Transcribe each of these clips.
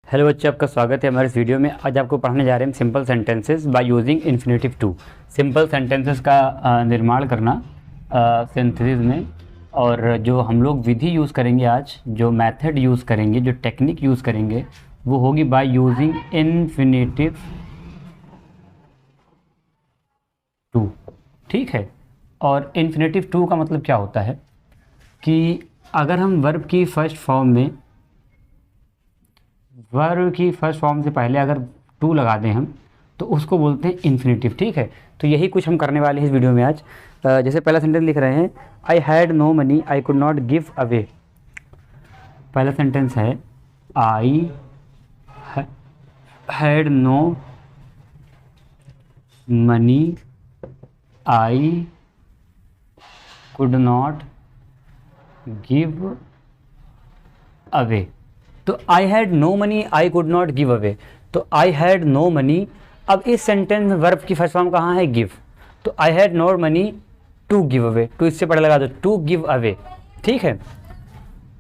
Hello बच्चों, आपका स्वागत है हमारे इस वीडियो में। आज आपको पढ़ाने जा रहे हैं simple sentences by using infinitive to. Simple sentences का निर्माण करना सिंथेसिस में। और जो हम लोग विधि यूज़ करेंगे आज, जो मेथड यूज़ करेंगे, जो टेक्निक यूज़ करेंगे, वो होगी बाय यूजिंग इन्फिनेटिव टू। ठीक है। और इन्फिनेटिव टू का मतलब क्या होता है कि अगर हम वर्ब की फर्स्ट फॉर्म से पहले अगर टू लगा दें हम, तो उसको बोलते हैं इन्फिनेटिव। ठीक है। तो यही कुछ हम करने वाले हैं इस वीडियो में आज। जैसे पहला सेंटेंस लिख रहे हैं, I had no money I could not give away. पहला सेंटेंस है I had no money I could not give away. तो I had no money I could not give away. तो आई हैड नो मनी, अब इस sentence में verb की first form कहाँ है? गिव। तो I had no money to give away, तो इससे पहले लगा दो टू गिव अवे। ठीक है।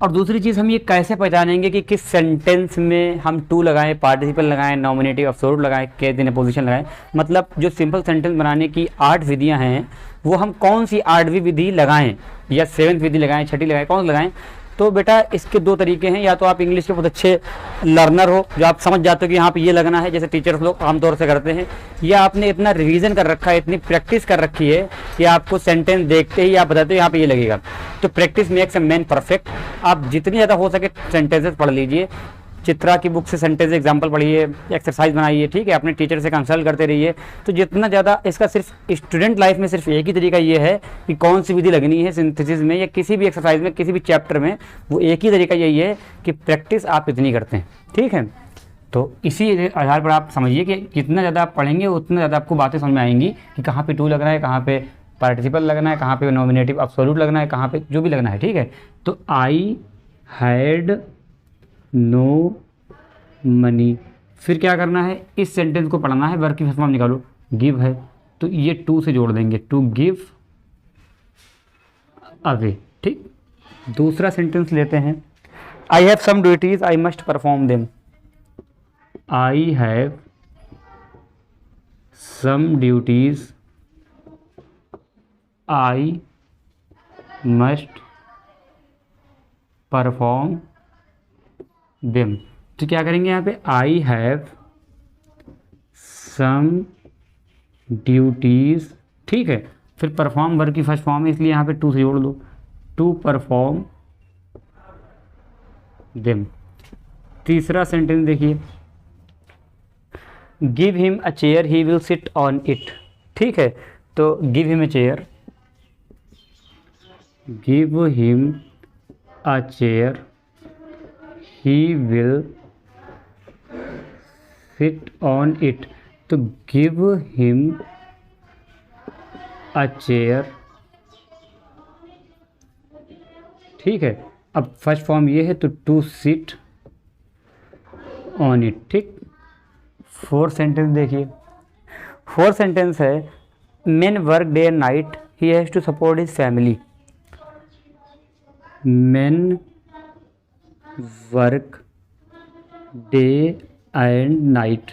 और दूसरी चीज़, हम ये कैसे पहचानेंगे कि किस सेंटेंस में हम टू लगाएं, पार्टिसिपल लगाएं, नॉमिनेटिव एब्सोल्यूट लगाएं, केस इन पोजीशन लगाएं। मतलब जो सिंपल सेंटेंस बनाने की 8 विधियां हैं, वो हम कौन सी 8वीं विधि लगाएं, या 7th विधि लगाएं, 6ठी लगाएं, कौन सी लगाएं? तो बेटा इसके 2 तरीके हैं। या तो आप इंग्लिश के बहुत अच्छे लर्नर हो, जो आप समझ जाते हो कि यहाँ पे ये लगना है, जैसे टीचर्स लोग आमतौर से करते हैं, या आपने इतना रिवीजन कर रखा है, इतनी प्रैक्टिस कर रखी है कि आपको सेंटेंस देखते ही आप बताते हो यहाँ पे ये लगेगा। तो practice makes a man perfect. आप जितनी ज़्यादा हो सके सेंटेंसेस पढ़ लीजिए, चित्रा की बुक से सेंटेंस एग्जाम्पल पढ़िए, एक्सरसाइज बनाइए। ठीक है। अपने टीचर से कंसल्ट करते रहिए। तो जितना ज़्यादा, इसका सिर्फ स्टूडेंट लाइफ में सिर्फ एक ही तरीका ये है कि कौन सी विधि लगनी है सिंथेसिस में, या किसी भी एक्सरसाइज में, किसी भी चैप्टर में, वो एक ही तरीका यही है कि प्रैक्टिस आप इतनी करते हैं। ठीक है। तो इसी आधार पर आप समझिए कि जितना ज़्यादा आप पढ़ेंगे उतना ज़्यादा आपको बातें समझ में आएंगी कि कहाँ पे टू लगना है, कहाँ पे पार्टिसिपल लगना है, कहाँ पे नॉमिनेटिव एब्सोल्यूट लगना है, कहाँ पे जो भी लगना है। ठीक है। तो आई हैड नो मनी, फिर क्या करना है? इस सेंटेंस को पढ़ना है, वर्ब की फर्स्ट फॉर्म निकालो, गिव है, तो ये टू से जोड़ देंगे, टू गिव अवे। ठीक। दूसरा सेंटेंस लेते हैं, I have some duties I must perform them. I have some duties I must perform them. तो क्या करेंगे यहाँ पे? I have some duties. ठीक है। फिर परफॉर्म वर्ब की फर्स्ट फॉर्म है, इसलिए यहाँ पे टू से जोड़ दो, टू परफॉर्म देम। तीसरा सेंटेंस देखिए, give him a chair he will sit on it. ठीक है। तो give him a chair, give him a chair he will sit on it. तो गिव हिम अ चेयर। ठीक है। अब फर्स्ट फॉर्म ये है, तो टू सिट ऑन इट। ठीक। फोर्थ सेंटेंस देखिए, फोर्थ सेंटेंस है, men work day and night he has to support his family. Men work day and night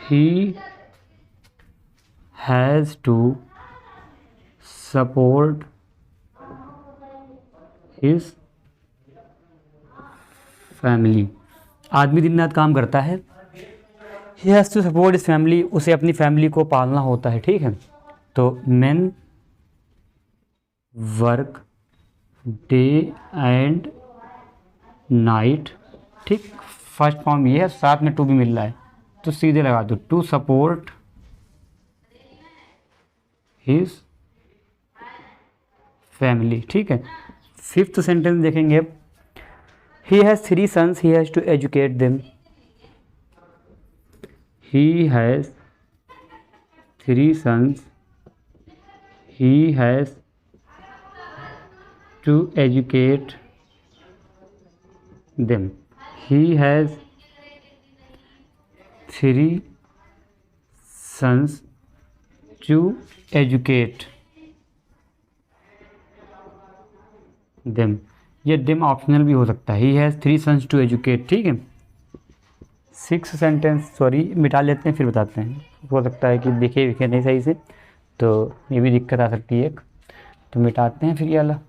he has to support his family। आदमी दिन रात काम करता है, he has to support his family, उसे अपनी फैमिली को पालना होता है। ठीक है। तो men work day and night। ठीक। फर्स्ट फॉर्म ये है, साथ में टू भी मिल रहा है, तो सीधे लगा दो, टू सपोर्ट हिज फैमिली। ठीक है। फिफ्थ सेंटेंस देखेंगे अब, he has 3 sons he has to educate them. He has 3 sons he has to educate them. He has 3 sons to educate them। ये डिम ऑप्शनल भी हो सकता है। He has 3 sons to educate, ठीक है। 6 sentence, sorry मिटा लेते हैं फिर बताते हैं, हो सकता है कि दिखे विखे नहीं सही से, तो ये भी दिक्कत आ सकती है एक, तो मिटाते हैं फिर ये वाला।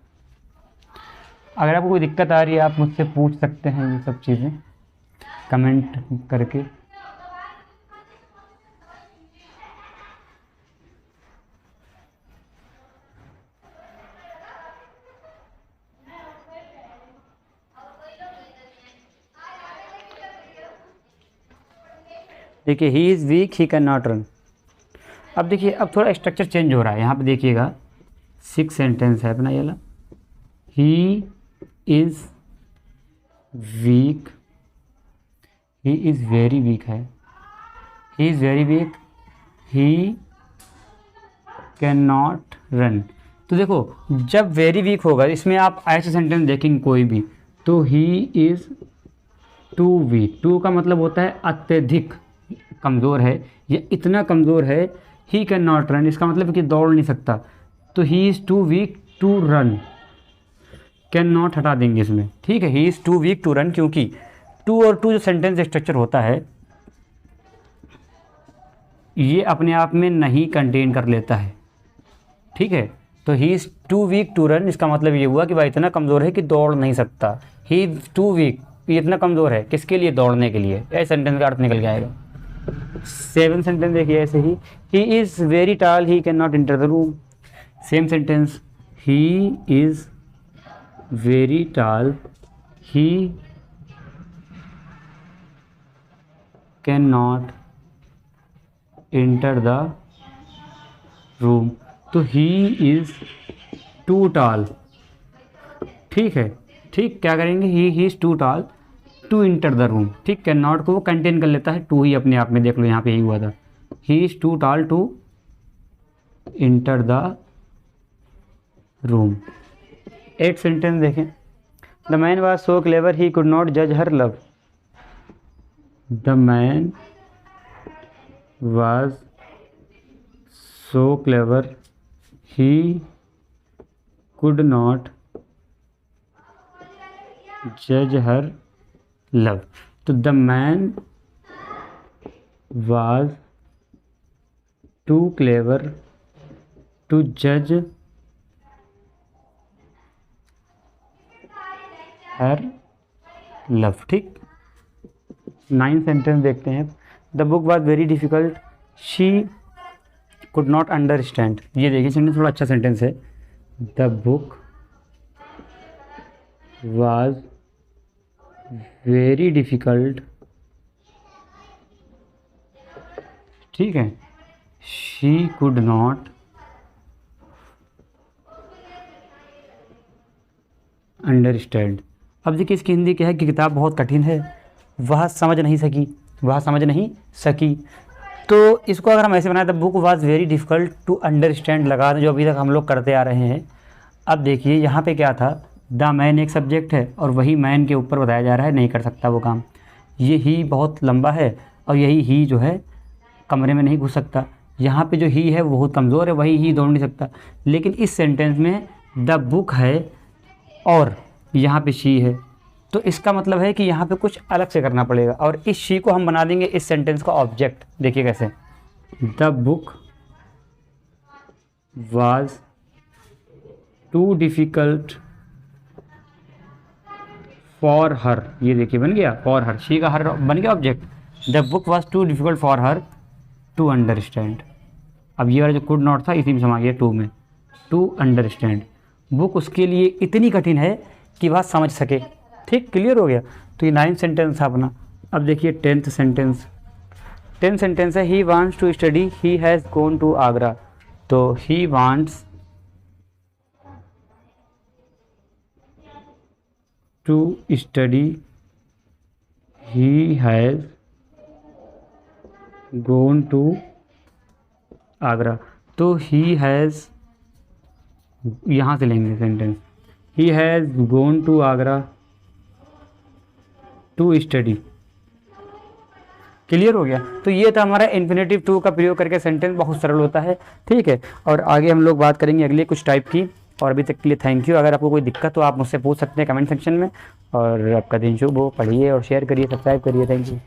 अगर आपको कोई दिक्कत आ रही है आप मुझसे पूछ सकते हैं ये सब चीज़ें कमेंट करके। देखिए ही is weak he can not run. अब देखिए अब थोड़ा स्ट्रक्चर चेंज हो रहा है यहाँ पे, देखिएगा 6 सेंटेंस है अपना ये वाला। He is weak, he is very weak है, he is very weak, he can not run. तो देखो जब वेरी वीक होगा इसमें आप ऐसे सेंटेंस देखेंगे कोई भी, तो he is too weak, too का मतलब होता है अत्यधिक कमज़ोर है, ये इतना कमज़ोर है। ही कैन नॉट रन, इसका मतलब है कि दौड़ नहीं सकता, तो he is too weak to run, cannot हटा देंगे इसमें, ठीक है। He is too weak to run, क्योंकि टू और टू जो सेंटेंस स्ट्रक्चर होता है ये अपने आप में नहीं कंटेन कर लेता है, ठीक है। तो he is too weak to run, इसका मतलब ये हुआ कि भाई इतना कमज़ोर है कि दौड़ नहीं सकता। ही इज़ टू वीक, ये इतना कमज़ोर है किसके लिए, दौड़ने के लिए, ऐसे सेंटेंस का अर्थ निकल के आएगा। 7 सेंटेंस देखिए ऐसे ही is very tall he can not enter the room. Same sentence, he is very tall he can not enter the room. तो ही इज़ टू टाल, ठीक है, ठीक, क्या करेंगे, ही इज़ टू टाल टू इंटर द रूम, ठीक। कैन नॉट को वो कंटेन कर लेता है, टू ही अपने आप में, देख लो यहाँ पे यही हुआ था। ही इज़ टू टाल to enter the room. 8 sentence देखें। The man was so clever he could not जज हर love. The man was so clever he could not जज हर लव। तो the man was to clever to जज हर love, ठीक। 9 sentence देखते हैं। The book was very difficult she could not understand. ये देखिए sentence थोड़ा अच्छा सेंटेंस है। The book was very difficult, ठीक है, शी कुड नॉट अंडरस्टैंड। अब देखिए इसकी हिंदी क्या है कि किताब बहुत कठिन है, वह समझ नहीं सकी। तो इसको अगर हम ऐसे बनाए, the book was very difficult to understand लगा दें, जो अभी तक हम लोग करते आ रहे हैं। अब देखिए यहाँ पे क्या था, द मैन एक सब्जेक्ट है और वही मैन के ऊपर बताया जा रहा है नहीं कर सकता वो काम। ये ही बहुत लंबा है और यही ही जो है कमरे में नहीं घुस सकता। यहाँ पे जो ही है वो बहुत कमज़ोर है, वही ही दौड़ नहीं सकता। लेकिन इस सेंटेंस में द बुक है और यहाँ पे शी है, तो इसका मतलब है कि यहाँ पे कुछ अलग से करना पड़ेगा और इस शी को हम बना देंगे इस सेंटेंस का ऑब्जेक्ट। देखिए कैसे, the book was too difficult for हर। ये देखिए बन गया फॉर हर, शी का हर बन गया object. The book was too difficult for her to understand. अब ये वाला जो कुड नॉट था इसी में समा गया टू में, टू अंडरस्टैंड। बुक उसके लिए इतनी कठिन है कि वह समझ सके, ठीक, क्लियर हो गया। तो ये 9 सेंटेंस था अपना। अब देखिए 10th सेंटेंस। 10th सेंटेंस है, he wants to study he has gone to Agra. तो he wants to study he has gone to Agra. तो ही हैज़, यहाँ से लेंगे sentence, he has gone to Agra to study. Clear हो गया। तो ये था हमारा इन्फिनेटिव टू का प्रयोग करके सेंटेंस, बहुत सरल होता है, ठीक है। और आगे हम लोग बात करेंगे अगले कुछ टाइप की और अभी तक के लिए थैंक यू। अगर आपको कोई दिक्कत हो आप मुझसे पूछ सकते हैं कमेंट सेक्शन में। और आपका दिन शुभ हो, पढ़िए और शेयर करिए, सब्सक्राइब करिए। Thank you.